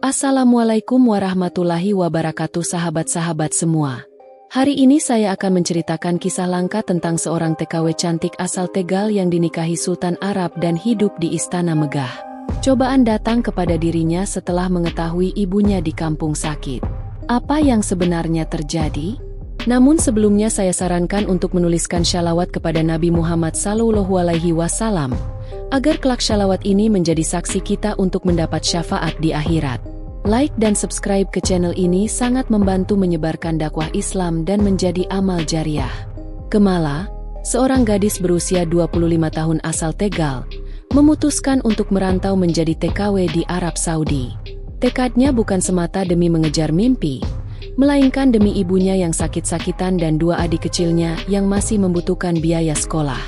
Assalamualaikum warahmatullahi wabarakatuh sahabat-sahabat semua. Hari ini saya akan menceritakan kisah langka tentang seorang TKW cantik asal Tegal yang dinikahi Sultan Arab dan hidup di istana megah. Cobaan datang kepada dirinya setelah mengetahui ibunya di kampung sakit. Apa yang sebenarnya terjadi? Namun sebelumnya saya sarankan untuk menuliskan shalawat kepada Nabi Muhammad SAW, agar kelak shalawat ini menjadi saksi kita untuk mendapat syafaat di akhirat. Like dan subscribe ke channel ini sangat membantu menyebarkan dakwah Islam dan menjadi amal jariah. Kemala, seorang gadis berusia 25 tahun asal Tegal, memutuskan untuk merantau menjadi TKW di Arab Saudi. Tekadnya bukan semata demi mengejar mimpi, melainkan demi ibunya yang sakit-sakitan dan dua adik kecilnya yang masih membutuhkan biaya sekolah.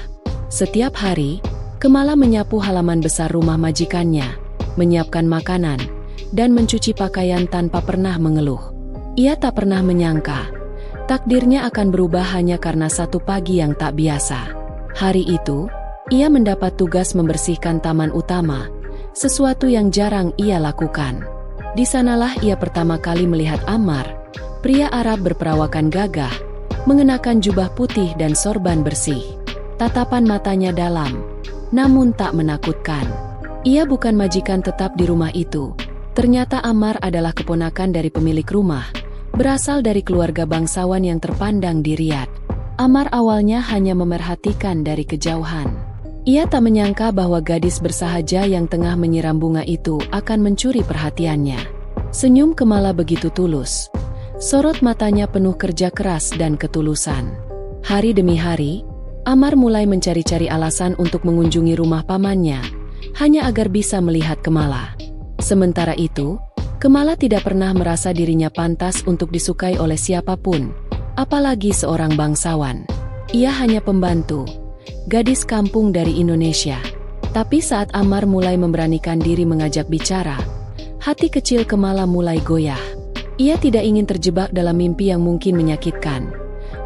Setiap hari, Kemala menyapu halaman besar rumah majikannya, menyiapkan makanan, dan mencuci pakaian tanpa pernah mengeluh. Ia tak pernah menyangka, takdirnya akan berubah hanya karena satu pagi yang tak biasa. Hari itu, ia mendapat tugas membersihkan taman utama, sesuatu yang jarang ia lakukan. Di sanalah ia pertama kali melihat Ammar, pria Arab berperawakan gagah, mengenakan jubah putih dan sorban bersih. Tatapan matanya dalam, namun tak menakutkan. Ia bukan majikan tetap di rumah itu. Ternyata Ammar adalah keponakan dari pemilik rumah, berasal dari keluarga bangsawan yang terpandang di Riyadh. Ammar awalnya hanya memerhatikan dari kejauhan. Ia tak menyangka bahwa gadis bersahaja yang tengah menyiram bunga itu akan mencuri perhatiannya. Senyum Kemala begitu tulus. Sorot matanya penuh kerja keras dan ketulusan. Hari demi hari, Ammar mulai mencari-cari alasan untuk mengunjungi rumah pamannya, hanya agar bisa melihat Kemala. Sementara itu, Kemala tidak pernah merasa dirinya pantas untuk disukai oleh siapapun, apalagi seorang bangsawan. Ia hanya pembantu, gadis kampung dari Indonesia. Tapi saat Ammar mulai memberanikan diri mengajak bicara, hati kecil Kemala mulai goyah. Ia tidak ingin terjebak dalam mimpi yang mungkin menyakitkan.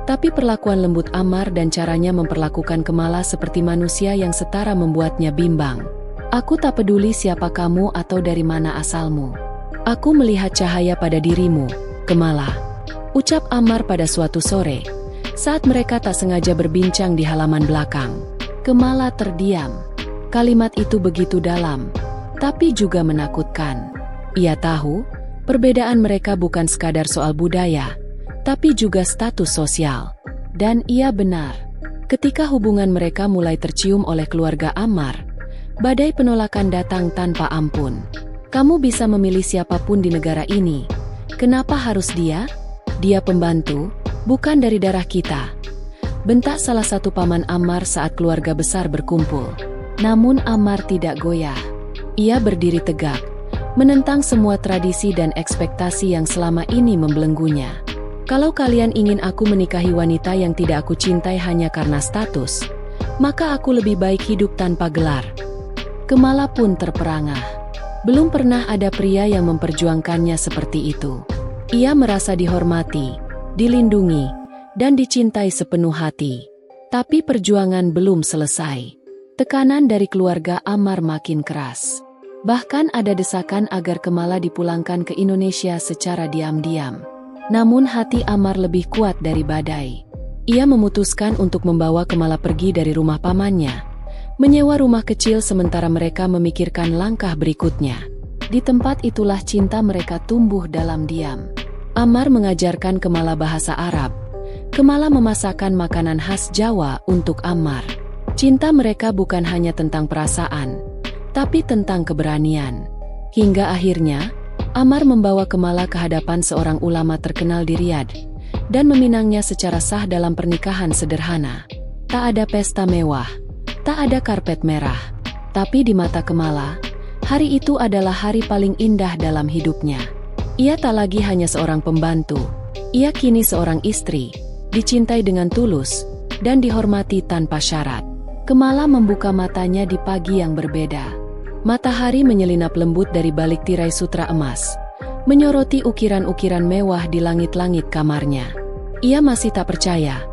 Tapi perlakuan lembut Ammar dan caranya memperlakukan Kemala seperti manusia yang setara membuatnya bimbang. Aku tak peduli siapa kamu atau dari mana asalmu. Aku melihat cahaya pada dirimu, Kemala, ucap Ammar pada suatu sore, saat mereka tak sengaja berbincang di halaman belakang. Kemala terdiam. Kalimat itu begitu dalam, tapi juga menakutkan. Ia tahu, perbedaan mereka bukan sekadar soal budaya, tapi juga status sosial. Dan ia benar. Ketika hubungan mereka mulai tercium oleh keluarga Ammar, badai penolakan datang tanpa ampun. Kamu bisa memilih siapapun di negara ini. Kenapa harus dia? Dia pembantu, bukan dari darah kita. Bentak salah satu paman Ammar saat keluarga besar berkumpul. Namun Ammar tidak goyah. Ia berdiri tegak, menentang semua tradisi dan ekspektasi yang selama ini membelenggunya. Kalau kalian ingin aku menikahi wanita yang tidak aku cintai hanya karena status, maka aku lebih baik hidup tanpa gelar. Kemala pun terperangah. Belum pernah ada pria yang memperjuangkannya seperti itu. Ia merasa dihormati, dilindungi, dan dicintai sepenuh hati. Tapi perjuangan belum selesai. Tekanan dari keluarga Ammar makin keras. Bahkan ada desakan agar Kemala dipulangkan ke Indonesia secara diam-diam. Namun hati Ammar lebih kuat dari badai. Ia memutuskan untuk membawa Kemala pergi dari rumah pamannya, menyewa rumah kecil sementara mereka memikirkan langkah berikutnya. Di tempat itulah cinta mereka tumbuh dalam diam. Ammar mengajarkan Kemala bahasa Arab. Kemala memasakkan makanan khas Jawa untuk Ammar. Cinta mereka bukan hanya tentang perasaan, tapi tentang keberanian. Hingga akhirnya, Ammar membawa Kemala ke hadapan seorang ulama terkenal di Riyadh, dan meminangnya secara sah dalam pernikahan sederhana. Tak ada pesta mewah, tak ada karpet merah. Tapi di mata Kemala, hari itu adalah hari paling indah dalam hidupnya. Ia tak lagi hanya seorang pembantu, ia kini seorang istri, dicintai dengan tulus, dan dihormati tanpa syarat. Kemala membuka matanya di pagi yang berbeda. Matahari menyelinap lembut dari balik tirai sutra emas, menyoroti ukiran-ukiran mewah di langit-langit kamarnya. Ia masih tak percaya.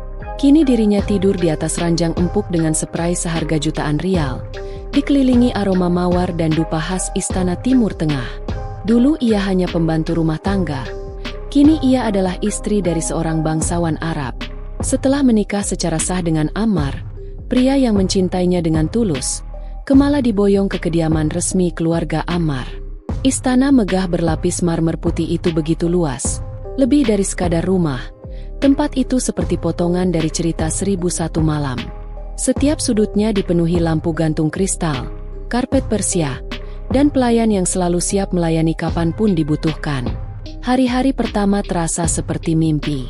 Kini dirinya tidur di atas ranjang empuk dengan spray seharga jutaan rial, dikelilingi aroma mawar dan dupa khas istana Timur Tengah. Dulu ia hanya pembantu rumah tangga. Kini ia adalah istri dari seorang bangsawan Arab. Setelah menikah secara sah dengan Ammar, pria yang mencintainya dengan tulus, Kamala diboyong ke kediaman resmi keluarga Ammar. Istana megah berlapis marmer putih itu begitu luas, lebih dari sekadar rumah. Tempat itu seperti potongan dari cerita 1001 malam. Setiap sudutnya dipenuhi lampu gantung kristal, karpet Persia, dan pelayan yang selalu siap melayani kapanpun dibutuhkan. Hari-hari pertama terasa seperti mimpi.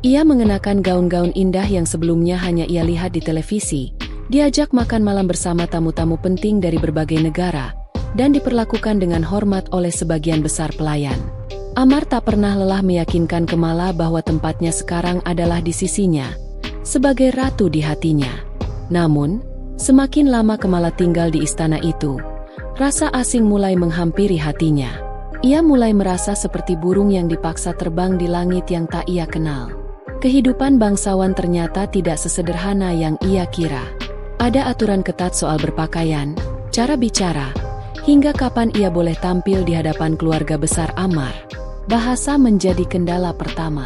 Ia mengenakan gaun-gaun indah yang sebelumnya hanya ia lihat di televisi, diajak makan malam bersama tamu-tamu penting dari berbagai negara, dan diperlakukan dengan hormat oleh sebagian besar pelayan. Ammar tak pernah lelah meyakinkan Kamala bahwa tempatnya sekarang adalah di sisinya, sebagai ratu di hatinya. Namun, semakin lama Kamala tinggal di istana itu, rasa asing mulai menghampiri hatinya. Ia mulai merasa seperti burung yang dipaksa terbang di langit yang tak ia kenal. Kehidupan bangsawan ternyata tidak sesederhana yang ia kira. Ada aturan ketat soal berpakaian, cara bicara, hingga kapan ia boleh tampil di hadapan keluarga besar Ammar. Bahasa menjadi kendala pertama.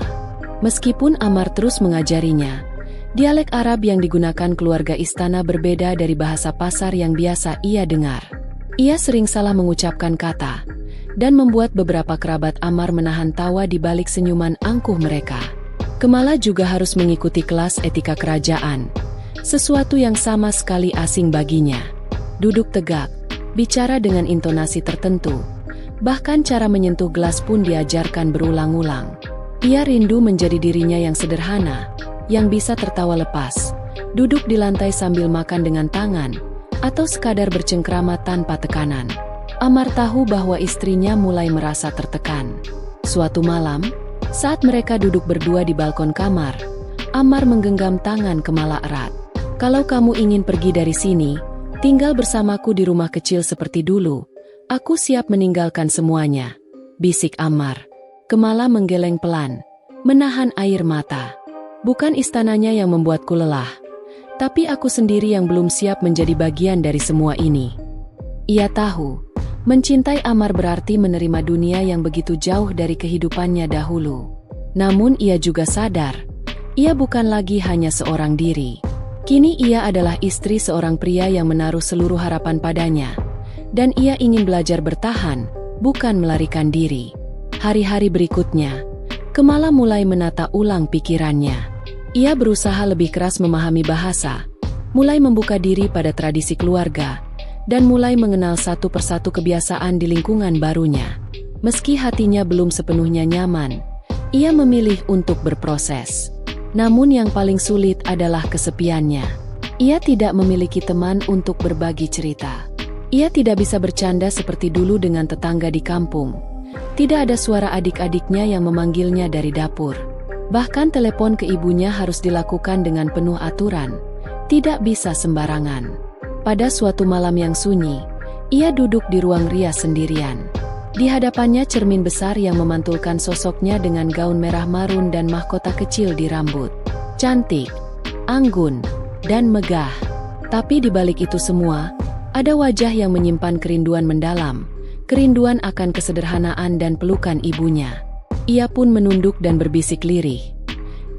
Meskipun Ammar terus mengajarinya, dialek Arab yang digunakan keluarga istana berbeda dari bahasa pasar yang biasa ia dengar. Ia sering salah mengucapkan kata, dan membuat beberapa kerabat Ammar menahan tawa di balik senyuman angkuh mereka. Kamala juga harus mengikuti kelas etika kerajaan, sesuatu yang sama sekali asing baginya. Duduk tegak, bicara dengan intonasi tertentu, bahkan cara menyentuh gelas pun diajarkan berulang-ulang. Ia rindu menjadi dirinya yang sederhana, yang bisa tertawa lepas, duduk di lantai sambil makan dengan tangan, atau sekadar bercengkrama tanpa tekanan. Ammar tahu bahwa istrinya mulai merasa tertekan. Suatu malam, saat mereka duduk berdua di balkon kamar, Ammar menggenggam tangan Kamala erat. "Kalau kamu ingin pergi dari sini, tinggal bersamaku di rumah kecil seperti dulu, aku siap meninggalkan semuanya," bisik Ammar. Kamala menggeleng pelan, menahan air mata. "Bukan istananya yang membuatku lelah, tapi aku sendiri yang belum siap menjadi bagian dari semua ini." Ia tahu, mencintai Ammar berarti menerima dunia yang begitu jauh dari kehidupannya dahulu. Namun ia juga sadar, ia bukan lagi hanya seorang diri. Kini ia adalah istri seorang pria yang menaruh seluruh harapan padanya. Dan ia ingin belajar bertahan, bukan melarikan diri. Hari-hari berikutnya, Kamala mulai menata ulang pikirannya. Ia berusaha lebih keras memahami bahasa, mulai membuka diri pada tradisi keluarga, dan mulai mengenal satu persatu kebiasaan di lingkungan barunya. Meski hatinya belum sepenuhnya nyaman, ia memilih untuk berproses. Namun yang paling sulit adalah kesepiannya. Ia tidak memiliki teman untuk berbagi cerita. Ia tidak bisa bercanda seperti dulu dengan tetangga di kampung. Tidak ada suara adik-adiknya yang memanggilnya dari dapur. Bahkan telepon ke ibunya harus dilakukan dengan penuh aturan, tidak bisa sembarangan. Pada suatu malam yang sunyi, ia duduk di ruang rias sendirian. Di hadapannya cermin besar yang memantulkan sosoknya dengan gaun merah marun dan mahkota kecil di rambut. Cantik, anggun, dan megah. Tapi di balik itu semua, ada wajah yang menyimpan kerinduan mendalam, kerinduan akan kesederhanaan dan pelukan ibunya. Ia pun menunduk dan berbisik lirih,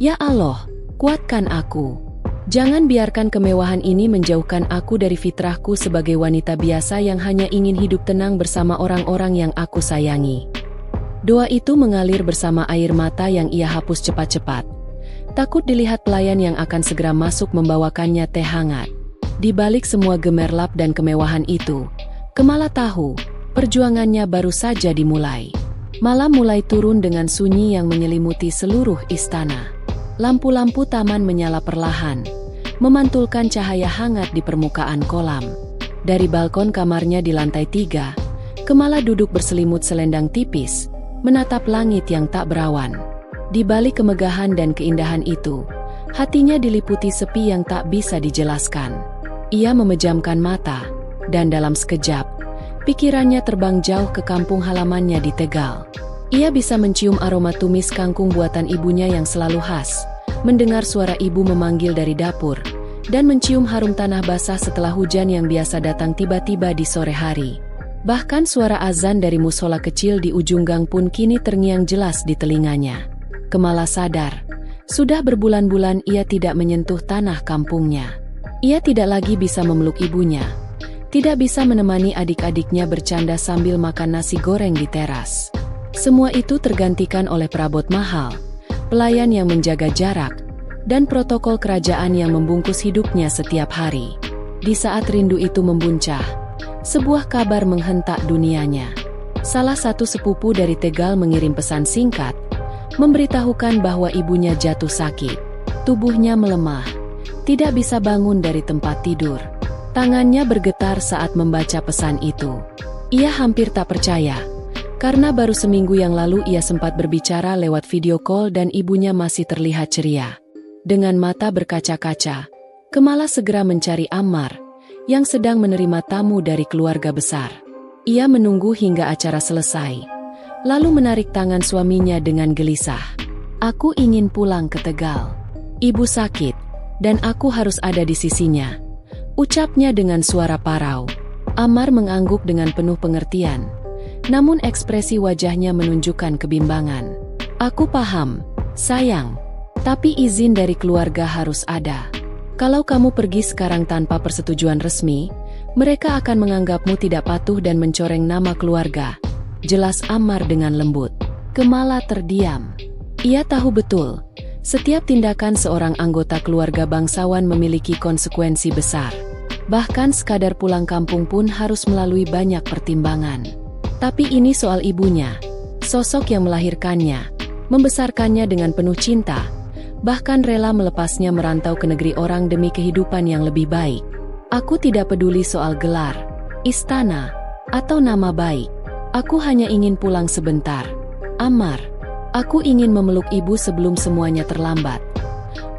"Ya Allah, kuatkan aku. Jangan biarkan kemewahan ini menjauhkan aku dari fitrahku sebagai wanita biasa yang hanya ingin hidup tenang bersama orang-orang yang aku sayangi." Doa itu mengalir bersama air mata yang ia hapus cepat-cepat. Takut dilihat pelayan yang akan segera masuk membawakannya teh hangat. Di balik semua gemerlap dan kemewahan itu, Kamala tahu, perjuangannya baru saja dimulai. Malam mulai turun dengan sunyi yang menyelimuti seluruh istana. Lampu-lampu taman menyala perlahan, memantulkan cahaya hangat di permukaan kolam. Dari balkon kamarnya di lantai 3, Kamala duduk berselimut selendang tipis, menatap langit yang tak berawan. Di balik kemegahan dan keindahan itu, hatinya diliputi sepi yang tak bisa dijelaskan. Ia memejamkan mata, dan dalam sekejap, pikirannya terbang jauh ke kampung halamannya di Tegal. Ia bisa mencium aroma tumis kangkung buatan ibunya yang selalu khas, mendengar suara ibu memanggil dari dapur, dan mencium harum tanah basah setelah hujan yang biasa datang tiba-tiba di sore hari. Bahkan suara azan dari musola kecil di ujung gang pun kini terngiang jelas di telinganya. Kemala sadar, sudah berbulan-bulan ia tidak menyentuh tanah kampungnya. Ia tidak lagi bisa memeluk ibunya, tidak bisa menemani adik-adiknya bercanda sambil makan nasi goreng di teras. Semua itu tergantikan oleh perabot mahal, pelayan yang menjaga jarak, dan protokol kerajaan yang membungkus hidupnya setiap hari. Di saat rindu itu membuncah, sebuah kabar menghentak dunianya. Salah satu sepupu dari Tegal mengirim pesan singkat, memberitahukan bahwa ibunya jatuh sakit. Tubuhnya melemah, tidak bisa bangun dari tempat tidur. Tangannya bergetar saat membaca pesan itu. Ia hampir tak percaya, karena baru seminggu yang lalu ia sempat berbicara lewat video call dan ibunya masih terlihat ceria. Dengan mata berkaca-kaca, Kemala segera mencari Ammar, yang sedang menerima tamu dari keluarga besar. Ia menunggu hingga acara selesai, lalu menarik tangan suaminya dengan gelisah. "Aku ingin pulang ke Tegal. Ibu sakit, dan aku harus ada di sisinya," ucapnya dengan suara parau. Ammar mengangguk dengan penuh pengertian, namun ekspresi wajahnya menunjukkan kebimbangan. "Aku paham, sayang, tapi izin dari keluarga harus ada. Kalau kamu pergi sekarang tanpa persetujuan resmi, mereka akan menganggapmu tidak patuh dan mencoreng nama keluarga," jelas Ammar dengan lembut. Kemala terdiam. Ia tahu betul, setiap tindakan seorang anggota keluarga bangsawan memiliki konsekuensi besar. Bahkan sekadar pulang kampung pun harus melalui banyak pertimbangan. Tapi ini soal ibunya, sosok yang melahirkannya, membesarkannya dengan penuh cinta, bahkan rela melepasnya merantau ke negeri orang demi kehidupan yang lebih baik. "Aku tidak peduli soal gelar, istana, atau nama baik. Aku hanya ingin pulang sebentar, Ammar. Aku ingin memeluk ibu sebelum semuanya terlambat,"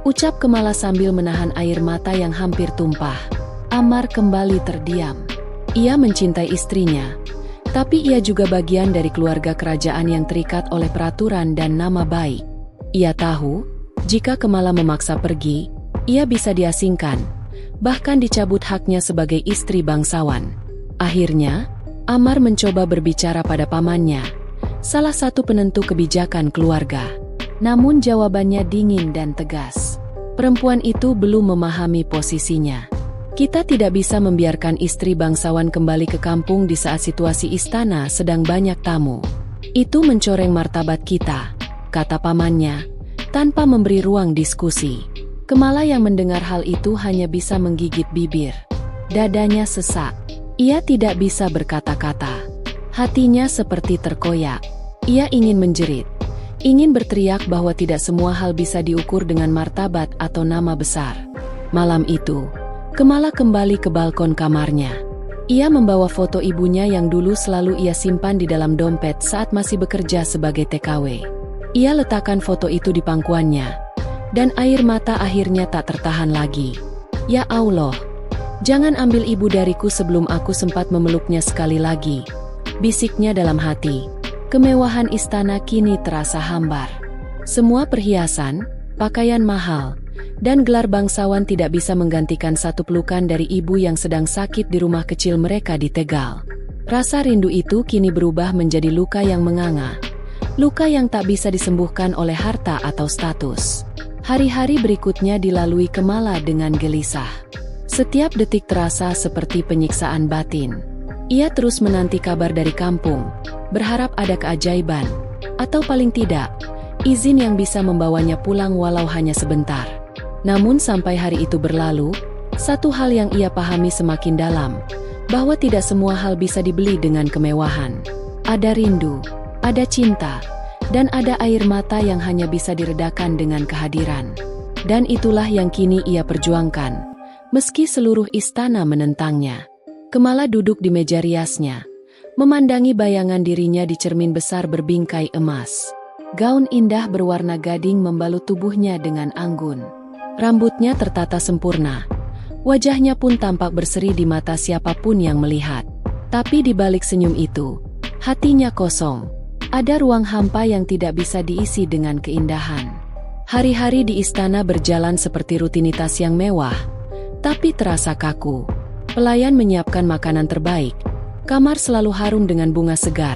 ucap Kemala sambil menahan air mata yang hampir tumpah. Ammar kembali terdiam. Ia mencintai istrinya, tapi ia juga bagian dari keluarga kerajaan yang terikat oleh peraturan dan nama baik. Ia tahu, jika Kemala memaksa pergi, ia bisa diasingkan, bahkan dicabut haknya sebagai istri bangsawan. Akhirnya, Ammar mencoba berbicara pada pamannya, salah satu penentu kebijakan keluarga. Namun jawabannya dingin dan tegas. Perempuan itu belum memahami posisinya. "Kita tidak bisa membiarkan istri bangsawan kembali ke kampung di saat situasi istana sedang banyak tamu. Itu mencoreng martabat kita," kata pamannya, tanpa memberi ruang diskusi. Kemala yang mendengar hal itu hanya bisa menggigit bibir. Dadanya sesak. Ia tidak bisa berkata-kata. Hatinya seperti terkoyak. Ia ingin menjerit, ingin berteriak bahwa tidak semua hal bisa diukur dengan martabat atau nama besar. Malam itu, Kemala kembali ke balkon kamarnya. Ia membawa foto ibunya yang dulu selalu ia simpan di dalam dompet saat masih bekerja sebagai TKW. Ia letakkan foto itu di pangkuannya, dan air mata akhirnya tak tertahan lagi. "Ya Allah, jangan ambil ibu dariku sebelum aku sempat memeluknya sekali lagi," bisiknya dalam hati. Kemewahan istana kini terasa hambar. Semua perhiasan, pakaian mahal, dan gelar bangsawan tidak bisa menggantikan satu pelukan dari ibu yang sedang sakit di rumah kecil mereka di Tegal. Rasa rindu itu kini berubah menjadi luka yang menganga. Luka yang tak bisa disembuhkan oleh harta atau status. Hari-hari berikutnya dilalui Kemala dengan gelisah. Setiap detik terasa seperti penyiksaan batin. Ia terus menanti kabar dari kampung, berharap ada keajaiban, atau paling tidak, izin yang bisa membawanya pulang walau hanya sebentar. Namun sampai hari itu berlalu, satu hal yang ia pahami semakin dalam, bahwa tidak semua hal bisa dibeli dengan kemewahan. Ada rindu, ada cinta, dan ada air mata yang hanya bisa diredakan dengan kehadiran. Dan itulah yang kini ia perjuangkan, meski seluruh istana menentangnya. Kemala duduk di meja riasnya, memandangi bayangan dirinya di cermin besar berbingkai emas. Gaun indah berwarna gading membalut tubuhnya dengan anggun. Rambutnya tertata sempurna, wajahnya pun tampak berseri di mata siapapun yang melihat. Tapi di balik senyum itu, hatinya kosong. Ada ruang hampa yang tidak bisa diisi dengan keindahan. Hari-hari di istana berjalan seperti rutinitas yang mewah, tapi terasa kaku. Pelayan menyiapkan makanan terbaik, Kamar selalu harum dengan bunga segar,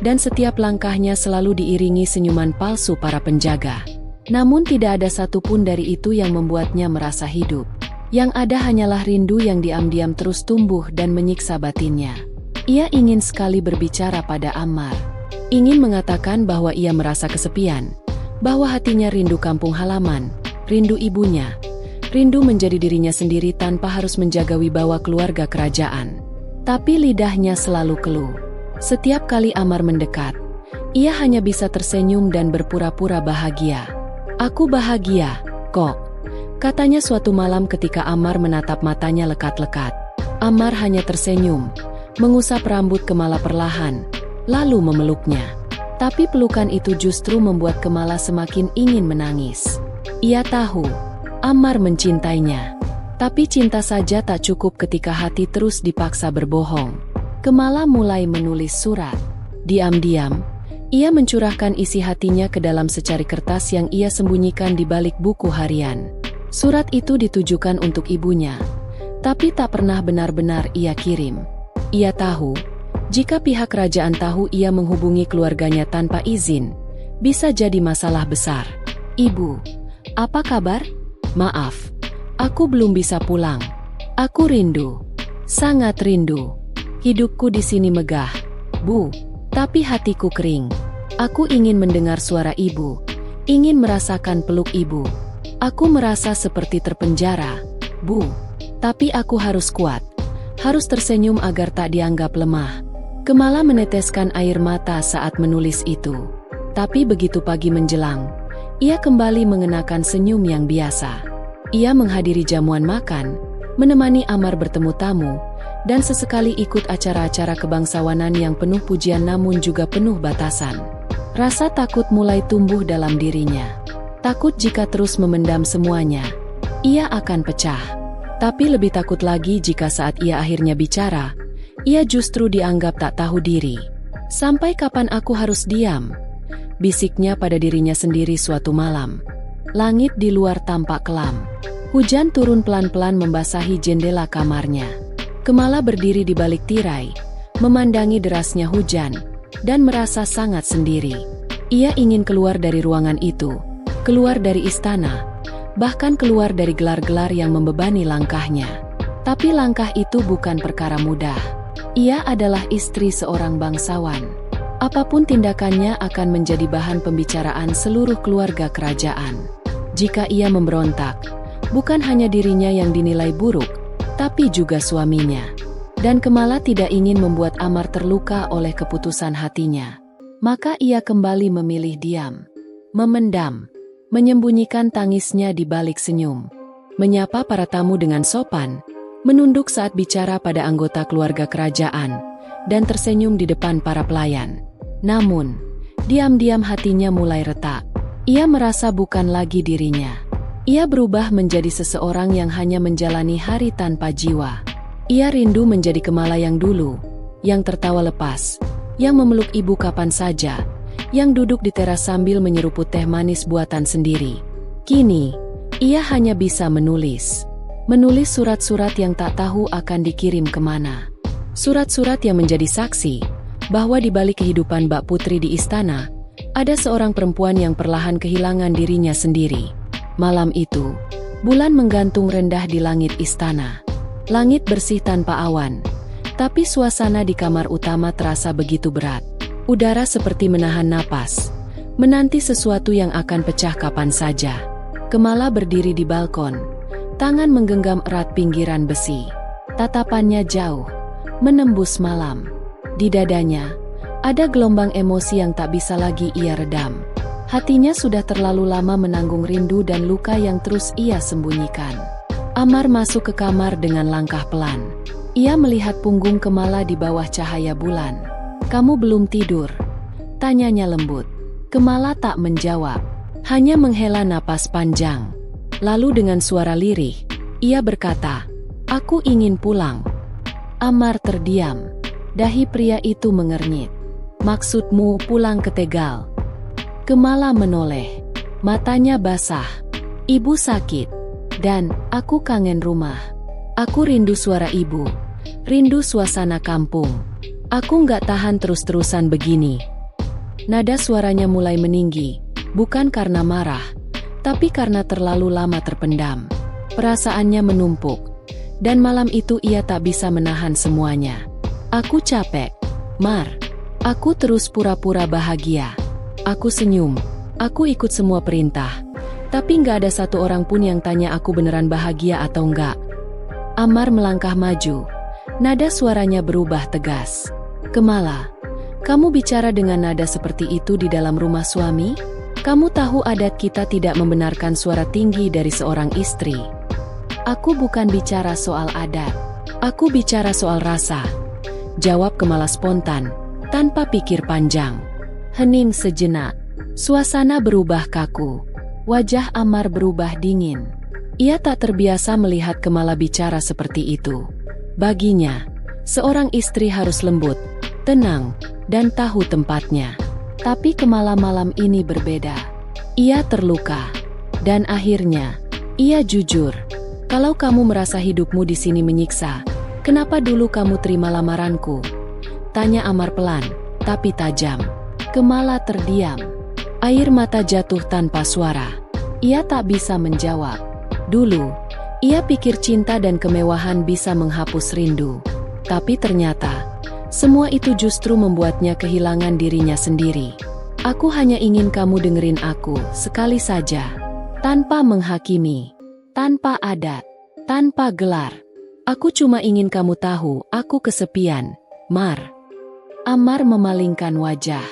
dan setiap langkahnya selalu diiringi senyuman palsu para penjaga. Namun tidak ada satupun dari itu yang membuatnya merasa hidup. Yang ada hanyalah rindu yang diam-diam terus tumbuh dan menyiksa batinnya. Ia ingin sekali berbicara pada Ammar. Ingin mengatakan bahwa ia merasa kesepian, bahwa hatinya rindu kampung halaman, rindu ibunya, rindu menjadi dirinya sendiri tanpa harus menjaga wibawa keluarga kerajaan. Tapi lidahnya selalu keluh. Setiap kali Ammar mendekat, ia hanya bisa tersenyum dan berpura-pura bahagia. "Aku bahagia, kok," katanya suatu malam ketika Ammar menatap matanya lekat-lekat. Ammar hanya tersenyum, mengusap rambut Kemala perlahan, lalu memeluknya. Tapi pelukan itu justru membuat Kemala semakin ingin menangis. Ia tahu, Ammar mencintainya. Tapi cinta saja tak cukup ketika hati terus dipaksa berbohong. Kemala mulai menulis surat. Diam-diam, ia mencurahkan isi hatinya ke dalam secari kertas yang ia sembunyikan di balik buku harian. Surat itu ditujukan untuk ibunya, tapi tak pernah benar-benar ia kirim. Ia tahu, jika pihak kerajaan tahu ia menghubungi keluarganya tanpa izin, bisa jadi masalah besar. "Ibu, apa kabar? Maaf, aku belum bisa pulang. Aku rindu, sangat rindu. Hidupku di sini megah, Bu, tapi hatiku kering. Aku ingin mendengar suara ibu, ingin merasakan peluk ibu. Aku merasa seperti terpenjara, Bu. Tapi aku harus kuat, harus tersenyum agar tak dianggap lemah." Kemala meneteskan air mata saat menulis itu. Tapi begitu pagi menjelang, ia kembali mengenakan senyum yang biasa. Ia menghadiri jamuan makan, menemani Ammar bertemu tamu, dan sesekali ikut acara-acara kebangsawanan yang penuh pujian namun juga penuh batasan. Rasa takut mulai tumbuh dalam dirinya. Takut jika terus memendam semuanya, ia akan pecah. Tapi lebih takut lagi jika saat ia akhirnya bicara, ia justru dianggap tak tahu diri. "Sampai kapan aku harus diam?" bisiknya pada dirinya sendiri suatu malam. Langit di luar tampak kelam. Hujan turun pelan-pelan membasahi jendela kamarnya. Kemala berdiri di balik tirai, memandangi derasnya hujan, dan merasa sangat sendiri. Ia ingin keluar dari ruangan itu, keluar dari istana, bahkan keluar dari gelar-gelar yang membebani langkahnya. Tapi langkah itu bukan perkara mudah. Ia adalah istri seorang bangsawan. Apapun tindakannya akan menjadi bahan pembicaraan seluruh keluarga kerajaan. Jika ia memberontak, bukan hanya dirinya yang dinilai buruk, tapi juga suaminya. Dan Kemala tidak ingin membuat Ammar terluka oleh keputusan hatinya. Maka ia kembali memilih diam, memendam, menyembunyikan tangisnya di balik senyum. Menyapa para tamu dengan sopan, menunduk saat bicara pada anggota keluarga kerajaan, dan tersenyum di depan para pelayan. Namun, diam-diam hatinya mulai retak. Ia merasa bukan lagi dirinya. Ia berubah menjadi seseorang yang hanya menjalani hari tanpa jiwa. Ia rindu menjadi Kemala yang dulu, yang tertawa lepas, yang memeluk ibu kapan saja, yang duduk di teras sambil menyeruput teh manis buatan sendiri. Kini, ia hanya bisa menulis. Menulis surat-surat yang tak tahu akan dikirim kemana. Surat-surat yang menjadi saksi bahwa di balik kehidupan Mbak Putri di istana, ada seorang perempuan yang perlahan kehilangan dirinya sendiri. Malam itu, bulan menggantung rendah di langit istana. Langit bersih tanpa awan, tapi suasana di kamar utama terasa begitu berat. Udara seperti menahan napas, menanti sesuatu yang akan pecah kapan saja. Kemala berdiri di balkon, tangan menggenggam erat pinggiran besi. Tatapannya jauh, menembus malam. Di dadanya, ada gelombang emosi yang tak bisa lagi ia redam. Hatinya sudah terlalu lama menanggung rindu dan luka yang terus ia sembunyikan. Ammar masuk ke kamar dengan langkah pelan. Ia melihat punggung Kemala di bawah cahaya bulan. "Kamu belum tidur?" tanyanya lembut. Kemala tak menjawab, hanya menghela napas panjang. Lalu dengan suara lirih, ia berkata, "Aku ingin pulang." Ammar terdiam. Dahi pria itu mengernyit. "Maksudmu pulang ke Tegal?" Kemala menoleh, matanya basah. "Ibu sakit, dan aku kangen rumah. Aku rindu suara ibu, rindu suasana kampung." Aku nggak tahan terus-terusan begini. Nada suaranya mulai meninggi, bukan karena marah, tapi karena terlalu lama terpendam. Perasaannya menumpuk, dan malam itu ia tak bisa menahan semuanya. Aku capek, Mar. Aku terus pura-pura bahagia. Aku senyum, aku ikut semua perintah. Tapi nggak ada satu orang pun yang tanya aku beneran bahagia atau enggak. Amar melangkah maju. Nada suaranya berubah tegas. Kemala, kamu bicara dengan nada seperti itu di dalam rumah suami? Kamu tahu adat kita tidak membenarkan suara tinggi dari seorang istri. Aku bukan bicara soal adat. Aku bicara soal rasa. Jawab Kemala spontan, tanpa pikir panjang. Hening sejenak. Suasana berubah kaku. Wajah Amar berubah dingin. Ia tak terbiasa melihat Kemala bicara seperti itu. Baginya, seorang istri harus lembut, tenang, dan tahu tempatnya. Tapi Kemala malam ini berbeda. Ia terluka. Dan akhirnya, ia jujur. Kalau kamu merasa hidupmu di sini menyiksa, kenapa dulu kamu terima lamaranku? Tanya Amar pelan, tapi tajam. Kemala terdiam. Air mata jatuh tanpa suara. Ia tak bisa menjawab. Dulu, ia pikir cinta dan kemewahan bisa menghapus rindu. Tapi ternyata, semua itu justru membuatnya kehilangan dirinya sendiri. Aku hanya ingin kamu dengerin aku sekali saja. Tanpa menghakimi. Tanpa adat. Tanpa gelar. Aku cuma ingin kamu tahu aku kesepian, Mar. Amar memalingkan wajah.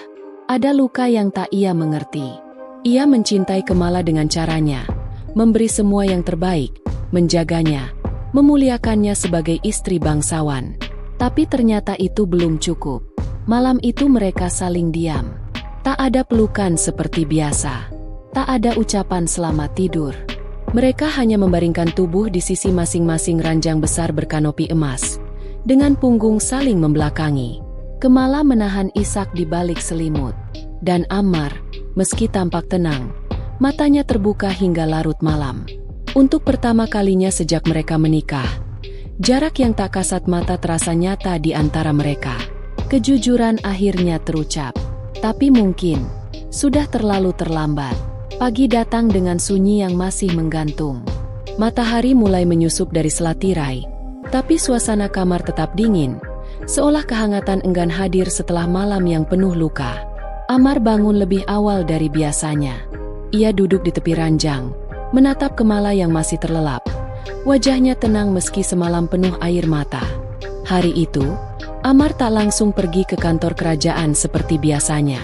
Ada luka yang tak ia mengerti. Ia mencintai Kemala dengan caranya. Memberi semua yang terbaik. Menjaganya. Memuliakannya sebagai istri bangsawan. Tapi ternyata itu belum cukup. Malam itu mereka saling diam. Tak ada pelukan seperti biasa. Tak ada ucapan selamat tidur. Mereka hanya membaringkan tubuh di sisi masing-masing ranjang besar berkanopi emas. Dengan punggung saling membelakangi. Kemala menahan isak di balik selimut. Dan Amar, meski tampak tenang, matanya terbuka hingga larut malam. Untuk pertama kalinya sejak mereka menikah, jarak yang tak kasat mata terasa nyata di antara mereka. Kejujuran akhirnya terucap. Tapi mungkin, sudah terlalu terlambat. Pagi datang dengan sunyi yang masih menggantung. Matahari mulai menyusup dari selat tirai. Tapi suasana kamar tetap dingin. Seolah kehangatan enggan hadir setelah malam yang penuh luka. Amar bangun lebih awal dari biasanya. Ia duduk di tepi ranjang, menatap Kemala yang masih terlelap. Wajahnya tenang meski semalam penuh air mata. Hari itu, Amar tak langsung pergi ke kantor kerajaan seperti biasanya.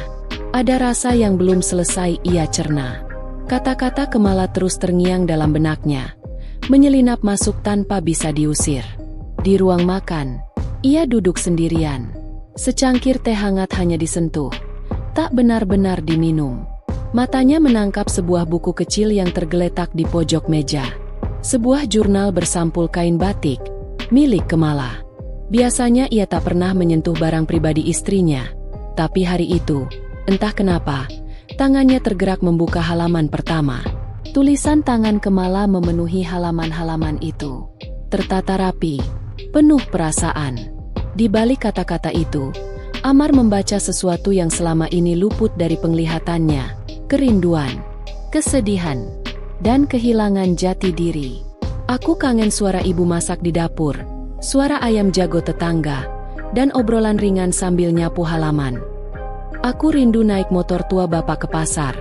Ada rasa yang belum selesai ia cerna. Kata-kata Kemala terus terngiang dalam benaknya, menyelinap masuk tanpa bisa diusir. Di ruang makan, ia duduk sendirian. Secangkir teh hangat hanya disentuh. Tak benar-benar diminum. Matanya menangkap sebuah buku kecil yang tergeletak di pojok meja. Sebuah jurnal bersampul kain batik, milik Kemala. Biasanya ia tak pernah menyentuh barang pribadi istrinya. Tapi hari itu, entah kenapa, tangannya tergerak membuka halaman pertama. Tulisan tangan Kemala memenuhi halaman-halaman itu. Tertata rapi, penuh perasaan. Di balik kata-kata itu, Amar membaca sesuatu yang selama ini luput dari penglihatannya. Kerinduan, kesedihan, dan kehilangan jati diri. Aku kangen suara ibu masak di dapur, suara ayam jago tetangga, dan obrolan ringan sambil nyapu halaman. Aku rindu naik motor tua bapak ke pasar,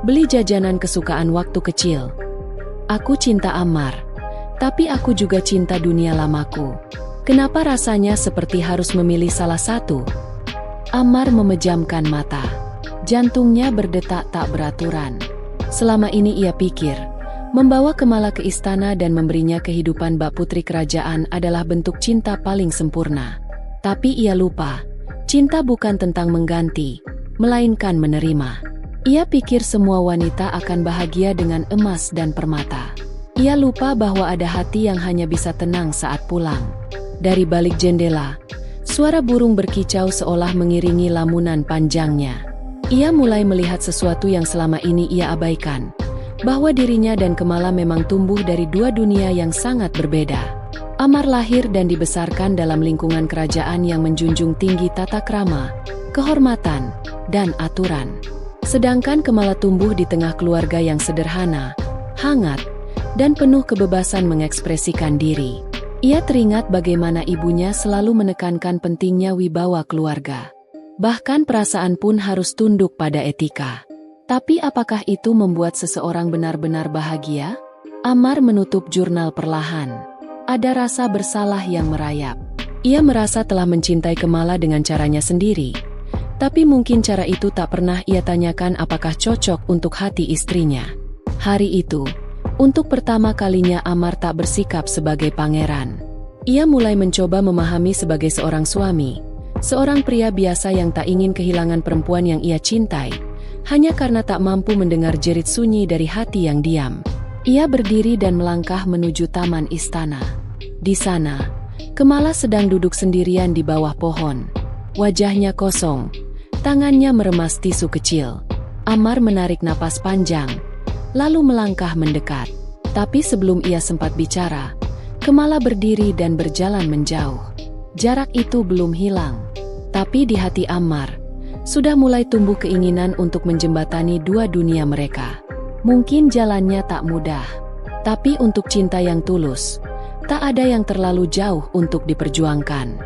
beli jajanan kesukaan waktu kecil. Aku cinta Amar, tapi aku juga cinta dunia lamaku. Kenapa rasanya seperti harus memilih salah satu? Amar memejamkan mata. Jantungnya berdetak tak beraturan. Selama ini ia pikir, membawa Kemala ke istana dan memberinya kehidupan bak putri kerajaan adalah bentuk cinta paling sempurna. Tapi ia lupa, cinta bukan tentang mengganti, melainkan menerima. Ia pikir semua wanita akan bahagia dengan emas dan permata. Ia lupa bahwa ada hati yang hanya bisa tenang saat pulang. Dari balik jendela, suara burung berkicau seolah mengiringi lamunan panjangnya. Ia mulai melihat sesuatu yang selama ini ia abaikan, bahwa dirinya dan Kemala memang tumbuh dari dua dunia yang sangat berbeda. Ammar lahir dan dibesarkan dalam lingkungan kerajaan yang menjunjung tinggi tata krama, kehormatan, dan aturan. Sedangkan Kamala tumbuh di tengah keluarga yang sederhana, hangat, dan penuh kebebasan mengekspresikan diri. Ia teringat bagaimana ibunya selalu menekankan pentingnya wibawa keluarga. Bahkan perasaan pun harus tunduk pada etika. Tapi apakah itu membuat seseorang benar-benar bahagia? Ammar menutup jurnal perlahan. Ada rasa bersalah yang merayap. Ia merasa telah mencintai Kamala dengan caranya sendiri. Tapi mungkin cara itu tak pernah ia tanyakan apakah cocok untuk hati istrinya. Hari itu, untuk pertama kalinya Ammar tak bersikap sebagai pangeran. Ia mulai mencoba memahami sebagai seorang suami, seorang pria biasa yang tak ingin kehilangan perempuan yang ia cintai, hanya karena tak mampu mendengar jerit sunyi dari hati yang diam. Ia berdiri dan melangkah menuju taman istana. Di sana, Kamala sedang duduk sendirian di bawah pohon. Wajahnya kosong, tangannya meremas tisu kecil. Ammar menarik napas panjang, lalu melangkah mendekat. Tapi sebelum ia sempat bicara, Kamala berdiri dan berjalan menjauh. Jarak itu belum hilang. Tapi di hati Ammar, sudah mulai tumbuh keinginan untuk menjembatani dua dunia mereka. Mungkin jalannya tak mudah, tapi untuk cinta yang tulus, tak ada yang terlalu jauh untuk diperjuangkan.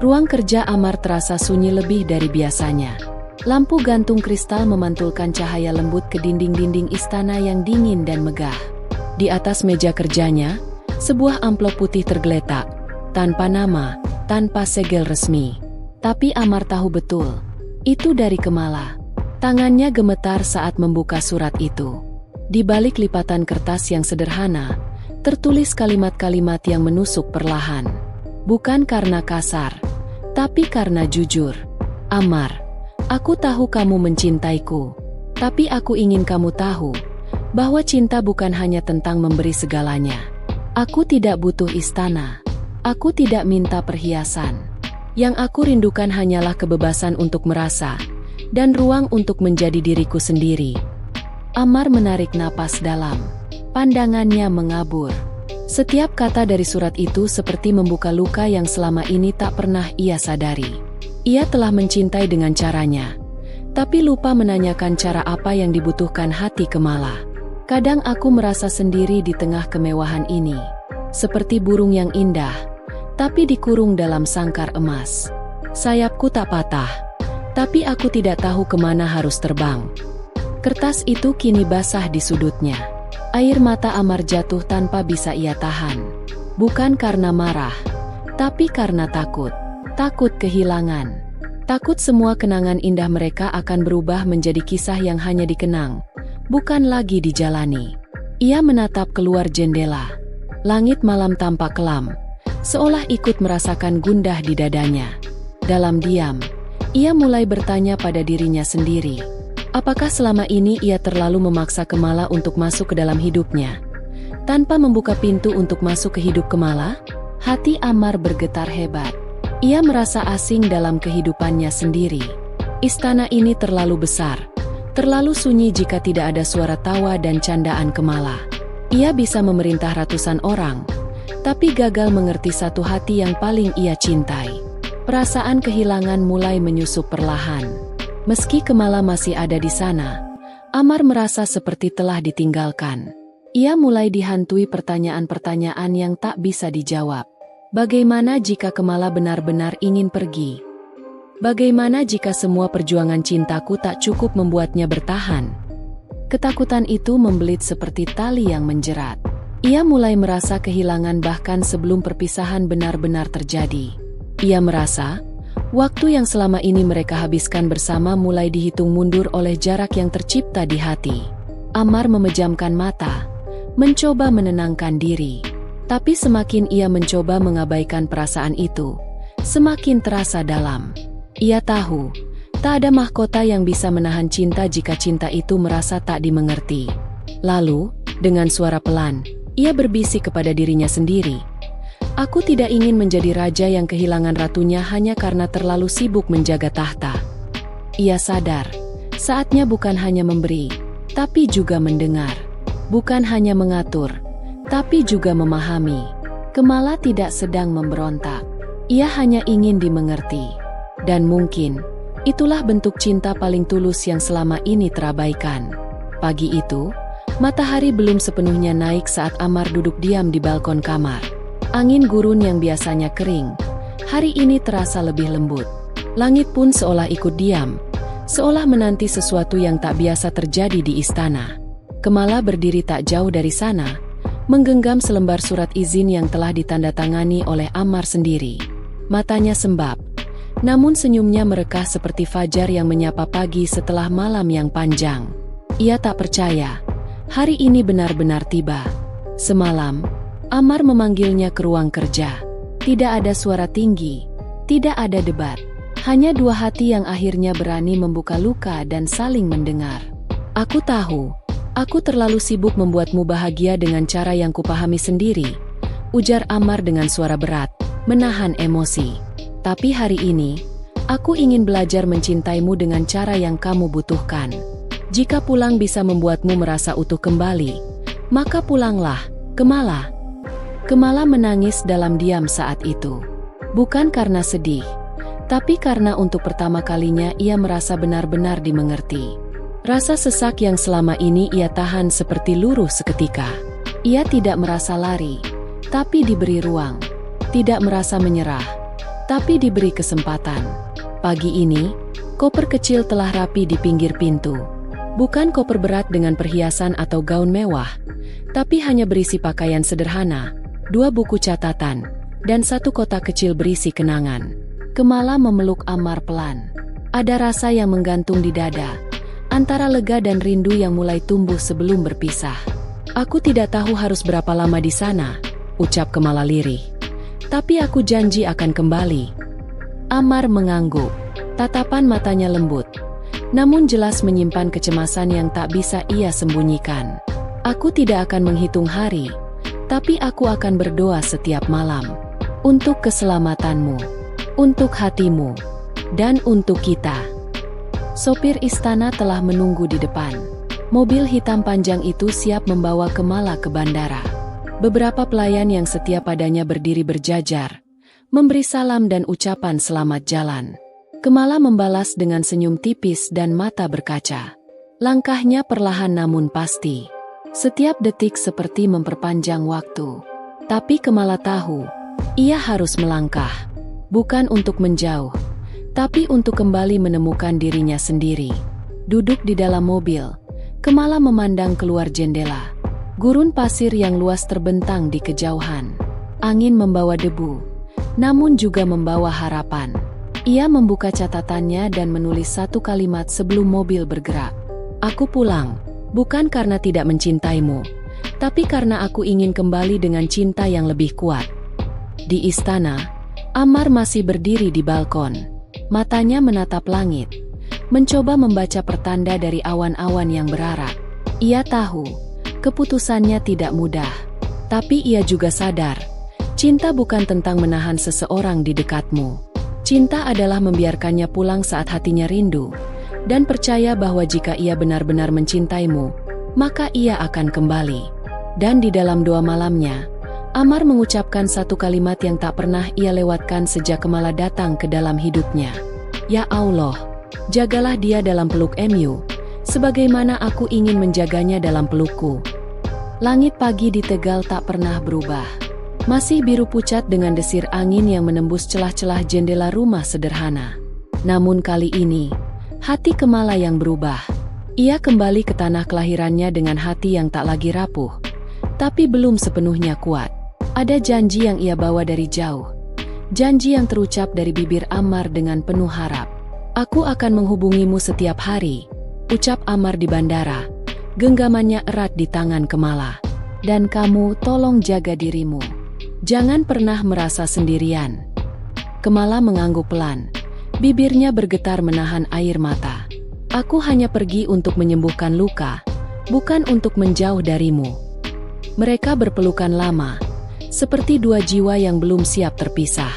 Ruang kerja Ammar terasa sunyi lebih dari biasanya. Lampu gantung kristal memantulkan cahaya lembut ke dinding-dinding istana yang dingin dan megah. Di atas meja kerjanya, sebuah amplop putih tergeletak, tanpa nama, tanpa segel resmi. Tapi Ammar tahu betul, itu dari Kamala. Tangannya gemetar saat membuka surat itu. Di balik lipatan kertas yang sederhana, tertulis kalimat-kalimat yang menusuk perlahan. Bukan karena kasar, tapi karena jujur. Ammar, aku tahu kamu mencintaiku, tapi aku ingin kamu tahu bahwa cinta bukan hanya tentang memberi segalanya. Aku tidak butuh istana. Aku tidak minta perhiasan. Yang aku rindukan hanyalah kebebasan untuk merasa, dan ruang untuk menjadi diriku sendiri. Ammar menarik napas dalam. Pandangannya mengabur. Setiap kata dari surat itu seperti membuka luka yang selama ini tak pernah ia sadari. Ia telah mencintai dengan caranya, tapi lupa menanyakan cara apa yang dibutuhkan hati Kamala. Kadang aku merasa sendiri di tengah kemewahan ini, seperti burung yang indah, tapi dikurung dalam sangkar emas. Sayapku tak patah, tapi aku tidak tahu kemana harus terbang. Kertas itu kini basah di sudutnya. Air mata Ammar jatuh tanpa bisa ia tahan. Bukan karena marah, tapi karena takut. Takut kehilangan. Takut semua kenangan indah mereka akan berubah menjadi kisah yang hanya dikenang, bukan lagi dijalani. Ia menatap keluar jendela. Langit malam tampak kelam, seolah ikut merasakan gundah di dadanya. Dalam diam, ia mulai bertanya pada dirinya sendiri. Apakah selama ini ia terlalu memaksa Kamala untuk masuk ke dalam hidupnya? Tanpa membuka pintu untuk masuk ke hidup Kamala, hati Ammar bergetar hebat. Ia merasa asing dalam kehidupannya sendiri. Istana ini terlalu besar, terlalu sunyi jika tidak ada suara tawa dan candaan Kamala. Ia bisa memerintah ratusan orang, tapi gagal mengerti satu hati yang paling ia cintai. Perasaan kehilangan mulai menyusup perlahan. Meski Kamala masih ada di sana, Ammar merasa seperti telah ditinggalkan. Ia mulai dihantui pertanyaan-pertanyaan yang tak bisa dijawab. Bagaimana jika Kamala benar-benar ingin pergi? Bagaimana jika semua perjuangan cintaku tak cukup membuatnya bertahan? Ketakutan itu membelit seperti tali yang menjerat. Ia mulai merasa kehilangan bahkan sebelum perpisahan benar-benar terjadi. Ia merasa waktu yang selama ini mereka habiskan bersama mulai dihitung mundur oleh jarak yang tercipta di hati. Ammar memejamkan mata, mencoba menenangkan diri. Tapi semakin ia mencoba mengabaikan perasaan itu, semakin terasa dalam. Ia tahu, tak ada mahkota yang bisa menahan cinta jika cinta itu merasa tak dimengerti. Lalu, dengan suara pelan, ia berbisik kepada dirinya sendiri. Aku tidak ingin menjadi raja yang kehilangan ratunya hanya karena terlalu sibuk menjaga tahta. Ia sadar, saatnya bukan hanya memberi, tapi juga mendengar. Bukan hanya mengatur, tapi juga memahami. Kemala tidak sedang memberontak. Ia hanya ingin dimengerti. Dan mungkin, itulah bentuk cinta paling tulus yang selama ini terabaikan. Pagi itu, matahari belum sepenuhnya naik saat Ammar duduk diam di balkon kamar. Angin gurun yang biasanya kering, hari ini terasa lebih lembut. Langit pun seolah ikut diam, seolah menanti sesuatu yang tak biasa terjadi di istana. Kemala berdiri tak jauh dari sana, menggenggam selembar surat izin yang telah ditandatangani oleh Ammar sendiri. Matanya sembab, namun senyumnya merekah seperti fajar yang menyapa pagi setelah malam yang panjang. Ia tak percaya, hari ini benar-benar tiba. Semalam, Ammar memanggilnya ke ruang kerja. Tidak ada suara tinggi, tidak ada debat. Hanya dua hati yang akhirnya berani membuka luka dan saling mendengar. Aku tahu, aku terlalu sibuk membuatmu bahagia dengan cara yang kupahami sendiri, ujar Ammar dengan suara berat, menahan emosi. Tapi hari ini, aku ingin belajar mencintaimu dengan cara yang kamu butuhkan. Jika pulang bisa membuatmu merasa utuh kembali, maka pulanglah, Kemala. Kemala menangis dalam diam saat itu. Bukan karena sedih, tapi karena untuk pertama kalinya ia merasa benar-benar dimengerti. Rasa sesak yang selama ini ia tahan seperti luruh seketika. Ia tidak merasa lari, tapi diberi ruang. Tidak merasa menyerah, tapi diberi kesempatan. Pagi ini, koper kecil telah rapi di pinggir pintu. Bukan koper berat dengan perhiasan atau gaun mewah, tapi hanya berisi pakaian sederhana, 2 buku catatan, dan 1 kotak kecil berisi kenangan. Kemala memeluk Ammar pelan. Ada rasa yang menggantung di dada, antara lega dan rindu yang mulai tumbuh sebelum berpisah. Aku tidak tahu harus berapa lama di sana, ucap Kemala lirih. Tapi aku janji akan kembali. Ammar mengangguk, tatapan matanya lembut, namun jelas menyimpan kecemasan yang tak bisa ia sembunyikan. Aku tidak akan menghitung hari, tapi aku akan berdoa setiap malam. Untuk keselamatanmu, untuk hatimu, dan untuk kita. Sopir istana telah menunggu di depan. Mobil hitam panjang itu siap membawa Kemala ke bandara. Beberapa pelayan yang setia padanya berdiri berjajar, memberi salam dan ucapan selamat jalan. Kemala membalas dengan senyum tipis dan mata berkaca. Langkahnya perlahan namun pasti. Setiap detik seperti memperpanjang waktu. Tapi Kemala tahu, ia harus melangkah. Bukan untuk menjauh, tapi untuk kembali menemukan dirinya sendiri. Duduk di dalam mobil, Kemala memandang keluar jendela. Gurun pasir yang luas terbentang di kejauhan. Angin membawa debu, namun juga membawa harapan. Ia membuka catatannya dan menulis 1 kalimat sebelum mobil bergerak. Aku pulang, bukan karena tidak mencintaimu, tapi karena aku ingin kembali dengan cinta yang lebih kuat. Di istana, Ammar masih berdiri di balkon. Matanya menatap langit, mencoba membaca pertanda dari awan-awan yang berarak. Ia tahu, keputusannya tidak mudah. Tapi ia juga sadar, cinta bukan tentang menahan seseorang di dekatmu. Cinta adalah membiarkannya pulang saat hatinya rindu, dan percaya bahwa jika ia benar-benar mencintaimu, maka ia akan kembali. Dan di dalam doa malamnya, Ammar mengucapkan 1 kalimat yang tak pernah ia lewatkan sejak Kemala datang ke dalam hidupnya. Ya Allah, jagalah dia dalam peluk Mu, sebagaimana aku ingin menjaganya dalam pelukku. Langit pagi di Tegal tak pernah berubah. Masih biru pucat dengan desir angin yang menembus celah-celah jendela rumah sederhana. Namun kali ini, hati Kemala yang berubah. Ia kembali ke tanah kelahirannya dengan hati yang tak lagi rapuh, tapi belum sepenuhnya kuat. Ada janji yang ia bawa dari jauh. Janji yang terucap dari bibir Ammar dengan penuh harap. Aku akan menghubungimu setiap hari, ucap Ammar di bandara. Genggamannya erat di tangan Kemala. Dan kamu tolong jaga dirimu. Jangan pernah merasa sendirian. Kemala mengangguk pelan. Bibirnya bergetar menahan air mata. Aku hanya pergi untuk menyembuhkan luka, bukan untuk menjauh darimu. Mereka berpelukan lama, seperti 2 jiwa yang belum siap terpisah.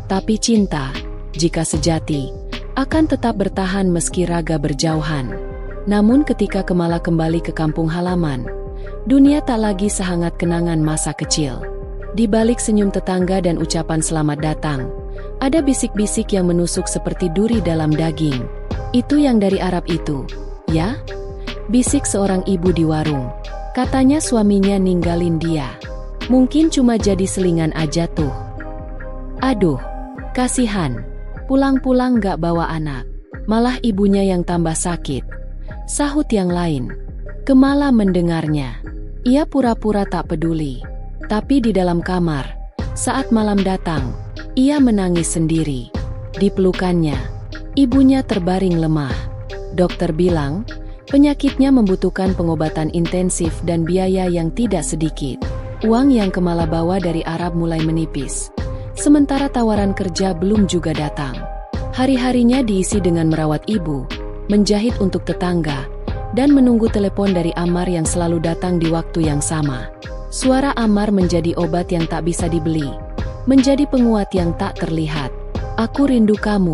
Tapi cinta, jika sejati, akan tetap bertahan meski raga berjauhan. Namun ketika Kemala kembali ke kampung halaman, dunia tak lagi sehangat kenangan masa kecil. Di balik senyum tetangga dan ucapan selamat datang, ada bisik-bisik yang menusuk seperti duri dalam daging. Itu yang dari Arab itu, ya? Bisik seorang ibu di warung. Katanya suaminya ninggalin dia. Mungkin cuma jadi selingan aja tuh. Aduh, kasihan. Pulang-pulang gak bawa anak. Malah ibunya yang tambah sakit. Sahut yang lain. Kemala mendengarnya. Ia pura-pura tak peduli. Tapi di dalam kamar, saat malam datang, ia menangis sendiri. Di pelukannya, ibunya terbaring lemah. Dokter bilang, penyakitnya membutuhkan pengobatan intensif dan biaya yang tidak sedikit. Uang yang Kemala bawa dari Arab mulai menipis. Sementara tawaran kerja belum juga datang. Hari-harinya diisi dengan merawat ibu, menjahit untuk tetangga, dan menunggu telepon dari Ammar yang selalu datang di waktu yang sama. Suara Ammar menjadi obat yang tak bisa dibeli, menjadi penguat yang tak terlihat. "Aku rindu kamu,"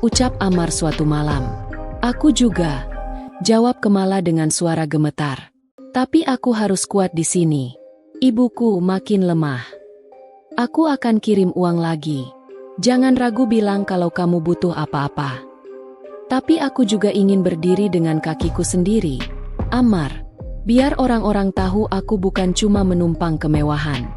ucap Ammar suatu malam. "Aku juga," jawab Kemala dengan suara gemetar. "Tapi aku harus kuat di sini. Ibuku makin lemah. Aku akan kirim uang lagi. Jangan ragu bilang kalau kamu butuh apa-apa. Tapi aku juga ingin berdiri dengan kakiku sendiri, Ammar. Biar orang-orang tahu aku bukan cuma menumpang kemewahan."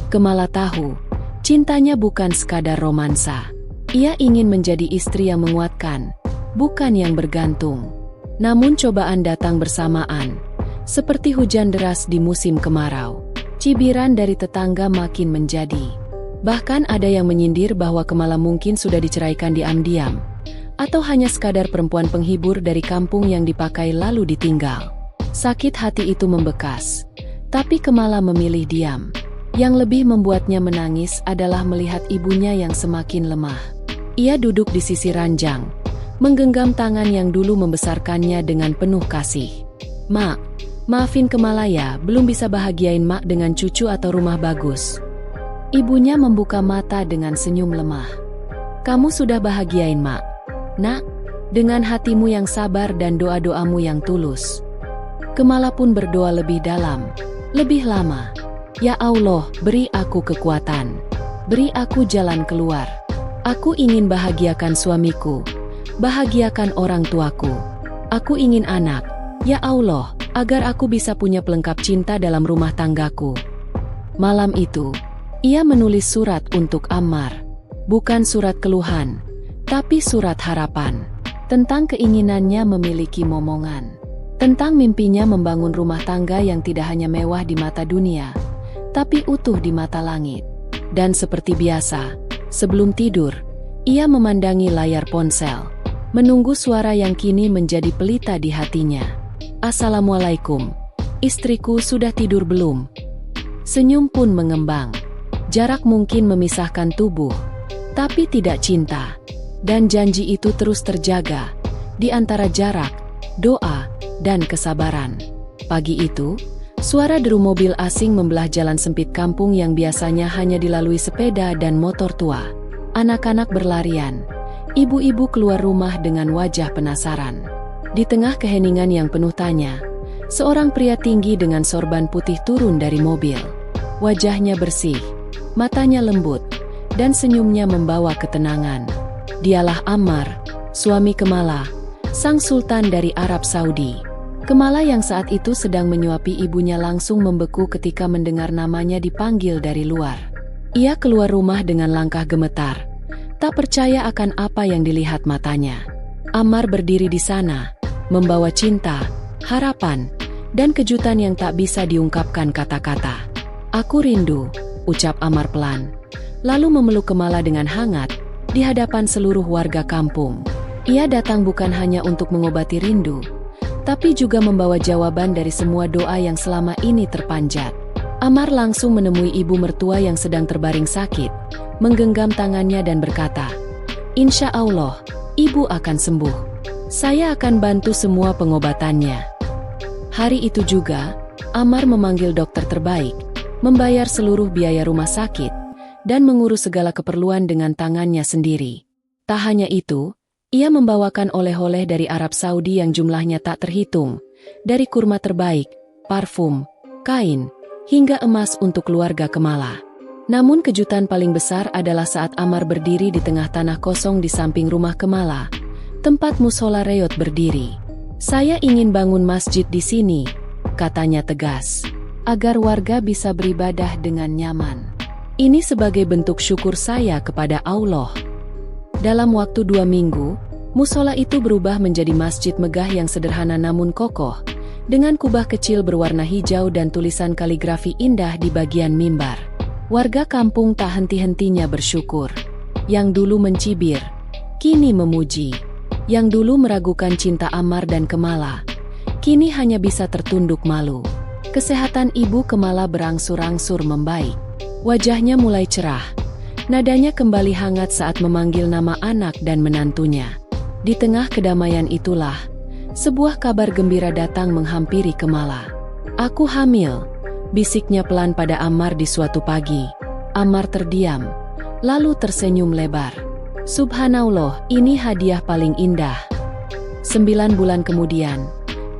Kemala tahu, cintanya bukan sekadar romansa. Ia ingin menjadi istri yang menguatkan, bukan yang bergantung. Namun cobaan datang bersamaan, seperti hujan deras di musim kemarau. Cibiran dari tetangga makin menjadi. Bahkan ada yang menyindir bahwa Kemala mungkin sudah diceraikan diam-diam, atau hanya sekadar perempuan penghibur dari kampung yang dipakai lalu ditinggal. Sakit hati itu membekas, tapi Kemala memilih diam. Yang lebih membuatnya menangis adalah melihat ibunya yang semakin lemah. Ia duduk di sisi ranjang, menggenggam tangan yang dulu membesarkannya dengan penuh kasih. "Mak, maafin Kemala ya, belum bisa bahagiain Mak dengan cucu atau rumah bagus." Ibunya membuka mata dengan senyum lemah. "Kamu sudah bahagiain Mak, Nak, dengan hatimu yang sabar dan doa-doamu yang tulus." Kemala pun berdoa lebih dalam, lebih lama. "Ya Allah, beri aku kekuatan. Beri aku jalan keluar. Aku ingin bahagiakan suamiku, bahagiakan orang tuaku. Aku ingin anak. Ya Allah, agar aku bisa punya pelengkap cinta dalam rumah tanggaku." Malam itu, ia menulis surat untuk Ammar. Bukan surat keluhan, tapi surat harapan. Tentang keinginannya memiliki momongan. Tentang mimpinya membangun rumah tangga yang tidak hanya mewah di mata dunia, tapi utuh di mata langit. Dan seperti biasa, sebelum tidur, ia memandangi layar ponsel, menunggu suara yang kini menjadi pelita di hatinya. "Assalamualaikum, istriku sudah tidur belum?" Senyum pun mengembang. Jarak mungkin memisahkan tubuh, tapi tidak cinta. Dan janji itu terus terjaga, di antara jarak, doa, dan kesabaran. Pagi itu, suara deru mobil asing membelah jalan sempit kampung yang biasanya hanya dilalui sepeda dan motor tua. Anak-anak berlarian, ibu-ibu keluar rumah dengan wajah penasaran. Di tengah keheningan yang penuh tanya, seorang pria tinggi dengan sorban putih turun dari mobil. Wajahnya bersih, matanya lembut, dan senyumnya membawa ketenangan. Dialah Ammar, suami Kemala, sang sultan dari Arab Saudi. Kemala yang saat itu sedang menyuapi ibunya langsung membeku ketika mendengar namanya dipanggil dari luar. Ia keluar rumah dengan langkah gemetar, tak percaya akan apa yang dilihat matanya. Ammar berdiri di sana, membawa cinta, harapan, dan kejutan yang tak bisa diungkapkan kata-kata. "Aku rindu," ucap Ammar pelan, lalu memeluk Kemala dengan hangat di hadapan seluruh warga kampung. Ia datang bukan hanya untuk mengobati rindu, tapi juga membawa jawaban dari semua doa yang selama ini terpanjat. Ammar langsung menemui ibu mertua yang sedang terbaring sakit, menggenggam tangannya dan berkata, "Insya Allah, ibu akan sembuh. Saya akan bantu semua pengobatannya." Hari itu juga, Ammar memanggil dokter terbaik, membayar seluruh biaya rumah sakit, dan mengurus segala keperluan dengan tangannya sendiri. Tak hanya itu, ia membawakan oleh-oleh dari Arab Saudi yang jumlahnya tak terhitung, dari kurma terbaik, parfum, kain, hingga emas untuk keluarga Kemala. Namun kejutan paling besar adalah saat Ammar berdiri di tengah tanah kosong di samping rumah Kemala, tempat mushola Reot berdiri. "Saya ingin bangun masjid di sini," katanya tegas, "agar warga bisa beribadah dengan nyaman. Ini sebagai bentuk syukur saya kepada Allah." Dalam waktu 2 minggu, mushola itu berubah menjadi masjid megah yang sederhana namun kokoh, dengan kubah kecil berwarna hijau dan tulisan kaligrafi indah di bagian mimbar. Warga kampung tak henti-hentinya bersyukur. Yang dulu mencibir, kini memuji. Yang dulu meragukan cinta Ammar dan Kemala, kini hanya bisa tertunduk malu. Kesehatan ibu Kemala berangsur-angsur membaik. Wajahnya mulai cerah. Nadanya kembali hangat saat memanggil nama anak dan menantunya. Di tengah kedamaian itulah, sebuah kabar gembira datang menghampiri Kemala. "Aku hamil," bisiknya pelan pada Ammar di suatu pagi. Ammar terdiam, lalu tersenyum lebar. "Subhanallah, ini hadiah paling indah." 9 bulan kemudian,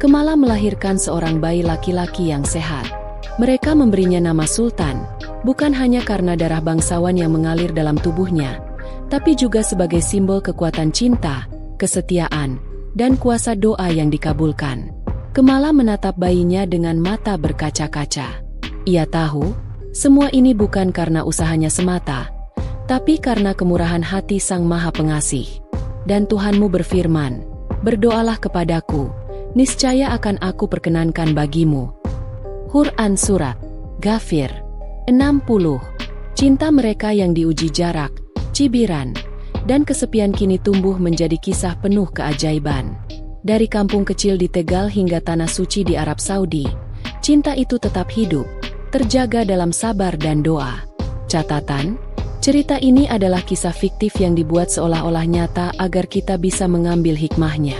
Kemala melahirkan seorang bayi laki-laki yang sehat. Mereka memberinya nama Sultan, bukan hanya karena darah bangsawan yang mengalir dalam tubuhnya, tapi juga sebagai simbol kekuatan cinta, kesetiaan, dan kuasa doa yang dikabulkan. Kemala menatap bayinya dengan mata berkaca-kaca. Ia tahu, semua ini bukan karena usahanya semata, tapi karena kemurahan hati Sang Maha Pengasih. "Dan Tuhanmu berfirman, berdoalah kepadaku, niscaya akan aku perkenankan bagimu." Quran Surat Ghafir 60. Cinta mereka yang diuji jarak, cibiran, dan kesepian kini tumbuh menjadi kisah penuh keajaiban. Dari kampung kecil di Tegal hingga tanah suci di Arab Saudi, cinta itu tetap hidup, terjaga dalam sabar dan doa. Catatan, cerita ini adalah kisah fiktif yang dibuat seolah-olah nyata agar kita bisa mengambil hikmahnya.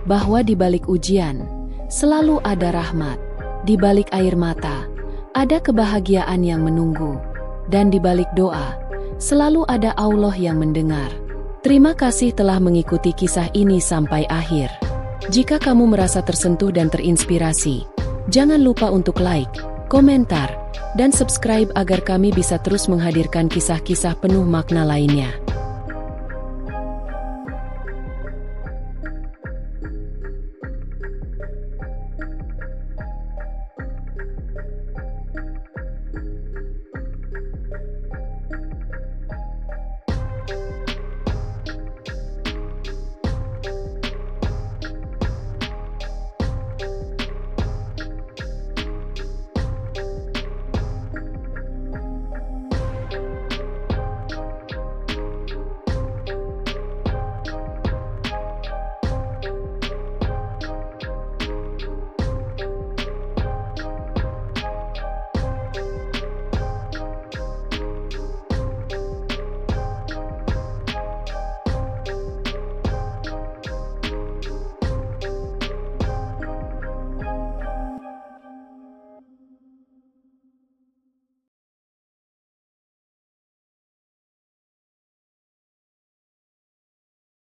Bahwa di balik ujian, selalu ada rahmat. Di balik air mata, ada kebahagiaan yang menunggu. Dan di balik doa, selalu ada Allah yang mendengar. Terima kasih telah mengikuti kisah ini sampai akhir. Jika kamu merasa tersentuh dan terinspirasi, jangan lupa untuk like, komentar, dan subscribe agar kami bisa terus menghadirkan kisah-kisah penuh makna lainnya.